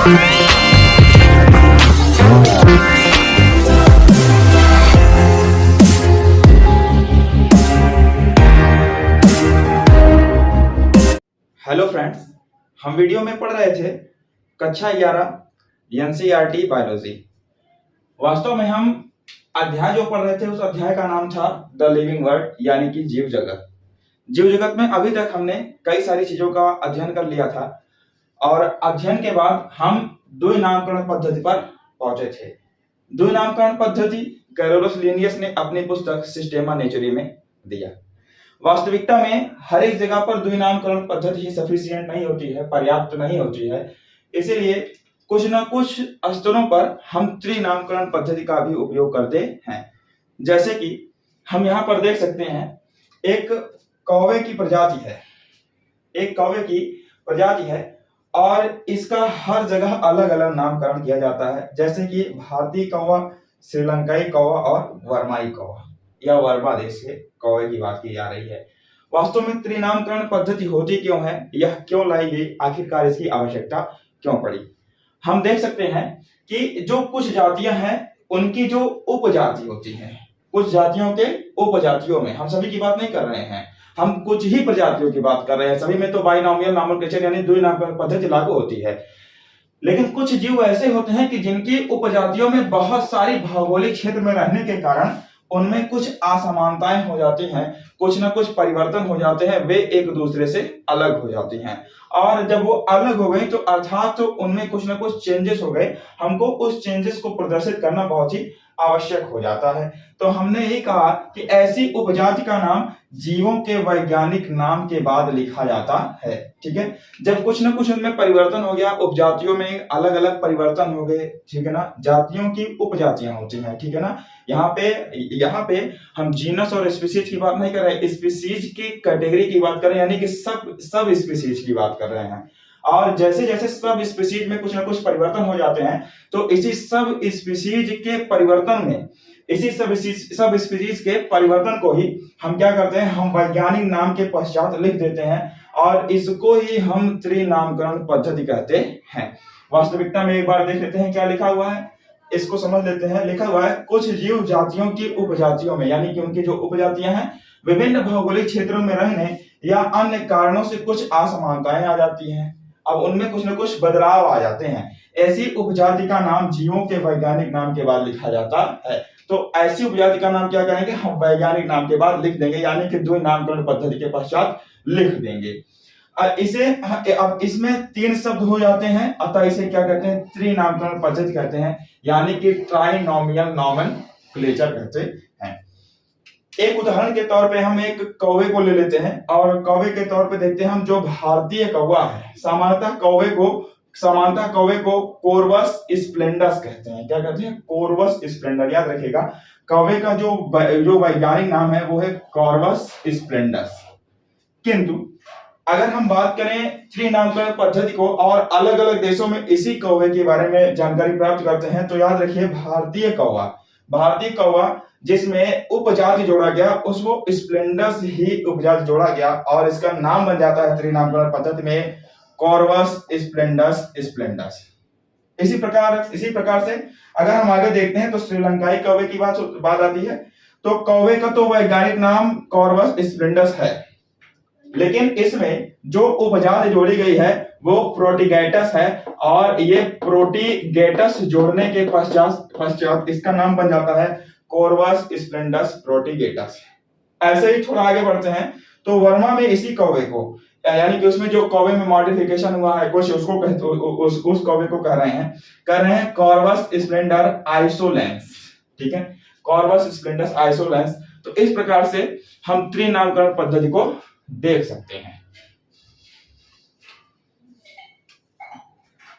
Hello friends, हम video में पढ़ रहे थे कक्षा 11 एनसीईआरटी बायोलॉजी। वास्तव में हम अध्याय जो पढ़ रहे थे उस अध्याय का नाम था द लिविंग वर्ल्ड, यानी कि जीव जगत। जीव जगत में अभी तक हमने कई सारी चीजों का अध्ययन कर लिया था और अध्ययन के बाद हम द्वि नामकरण पद्धति पर पहुंचे थे। द्वि नामकरण पद्धति कैरोलस लिनियस ने अपनी पुस्तक सिस्टेमा नेचुरी में दिया। वास्तविकता में हर एक जगह पर द्वि नामकरण पद्धति ही सफिशिएंट नहीं होती है, पर्याप्त नहीं होती है। इसीलिए कुछ न कुछ स्तरों पर हम त्रिनामकरण पद्धति का भी उपयोग करते हैं। जैसे कि हम यहाँ पर देख सकते हैं, एक कौवे की प्रजाति है, एक कौवे की प्रजाति है और इसका हर जगह अलग अलग नामकरण किया जाता है। जैसे कि भारतीय कौवा, श्रीलंकाई कौवा और वर्माई कौवा, या वर्मा देश के कौवे की बात की जा रही है। वास्तव में त्रिनामकरण पद्धति होती क्यों है, यह क्यों लाई गई, आखिरकार इसकी आवश्यकता क्यों पड़ी? हम देख सकते हैं कि जो कुछ जातियां हैं उनकी जो उपजाति होती है, कुछ जातियों के उपजातियों में, हम सभी की बात नहीं कर रहे हैं, हम कुछ ही प्रजातियों की बात कर रहे हैं। सभी में तो बाइनोमियल नोमेनक्लेचर यानी द्वि नामकरण पद्धति लागू होती है। लेकिन कुछ जीव ऐसे होते हैं कि जिनकी उपजातियों में बहुत सारी भौगोलिक क्षेत्र में रहने के कारण उनमें कुछ असमानताएं हो जाती हैं, कुछ ना कुछ परिवर्तन हो जाते हैं, वे एक दूसरे से अलग हो जाती हैं। और जब वो अलग हो गई तो अर्थात तो उनमें कुछ ना कुछ चेंजेस हो गए, हमको उस चेंजेस को प्रदर्शित करना बहुत ही आवश्यक हो जाता है। तो हमने यही कहा कि ऐसी उपजाति का नाम जीवों के वैज्ञानिक नाम के बाद लिखा जाता है। ठीक है, जब कुछ ना कुछ उनमें परिवर्तन हो गया, उपजातियों में अलग अलग परिवर्तन हो गए, ठीक है ना, जातियों की उपजातियां होती हैं, ठीक है ना। यहाँ पे हम जीनस और स्पीशीज की बात नहीं कर रहे, स्पीशीज की कैटेगरी की बात कर रहे हैं, यानी कि सब स्पीशीज की बात कर रहे हैं। और जैसे जैसे सब स्पीशीज में कुछ ना कुछ परिवर्तन हो जाते हैं, तो इसी सब स्पीशीज के परिवर्तन में, इसी सब स्पीशीज के परिवर्तन को ही हम क्या करते हैं, हम वैज्ञानिक नाम के पश्चात लिख देते हैं और इसको ही हम त्रिनामकरण पद्धति कहते हैं। वास्तविकता में एक बार देख लेते हैं क्या लिखा हुआ है, इसको समझ लेते हैं। लिखा हुआ है, कुछ जीव जातियों की उपजातियों में, यानी कि उनकी जो उपजातियां हैं, विभिन्न भौगोलिक क्षेत्रों में रहने या अन्य कारणों से कुछ असमानताएं आ जाती हैं। अब उनमें कुछ न कुछ बदलाव आ जाते हैं। ऐसी उपजाति का नाम जीवों के वैज्ञानिक नाम के बाद लिखा जाता है। तो ऐसी उपजाति का नाम क्या करेंगे, हम वैज्ञानिक नाम के बाद लिख देंगे, यानी कि द्वि नामकरण पद्धति के पश्चात लिख देंगे। अब इसमें 3 शब्द हो जाते हैं, अतः इसे क्या कहते हैं, त्रिनामकरण पद्धति कहते हैं, यानी कि ट्राइनोमियल नोमेनक्लेचर कहते हैं। एक उदाहरण के तौर पे हम एक कौवे को ले लेते हैं और कौवे के तौर पे देखते हैं हम, जो भारतीय कौवा है, सामान्यतः कौवे को कोरवस स्प्लेंडस कहते हैं। क्या कहते हैं, कोरवस स्प्लेंडर। याद रखिएगा, कौवे का जो वैज्ञानिक नाम है वो है कोरवस स्प्लेंडस। किंतु अगर हम बात करें त्रिनामकरण पद्धति को और अलग अलग देशों में इसी कौवे के बारे में जानकारी प्राप्त करते हैं, तो याद रखिए, भारतीय कौवा जिसमें उपजाति जोड़ा गया, उसको स्प्लेंडस ही उपजाति जोड़ा गया और इसका नाम बन जाता है त्रिनामकरण पद्धति में कोरवस स्प्लेंडस। इसी प्रकार से अगर हम आगे देखते हैं तो श्रीलंकाई कौवे की बात आती है। तो कौवे का तो वैज्ञानिक नाम कोरवस स्प्लेंडस है, लेकिन इसमें जो उपजाति जोड़ी गई है वो प्रोटीगैटस है और ये प्रोटीगैटस जोड़ने के पश्चात इसका नाम बन जाता है कोरवस स्प्लेंडस प्रोटीगैटस। ऐसे ही थोड़ा आगे बढ़ते हैं तो वर्मा में इसी कौवे को, यानी कि उसमें जो कौवे में मॉडिफिकेशन हुआ है कुछ, उसको उस कौवे को कह रहे हैं कोरवस स्प्लेंडर आइसोलेंस। ठीक है, कोरवस स्प्लेंडस आइसोलेंस। तो इस प्रकार से हम त्रिनामकरण पद्धति को देख सकते हैं।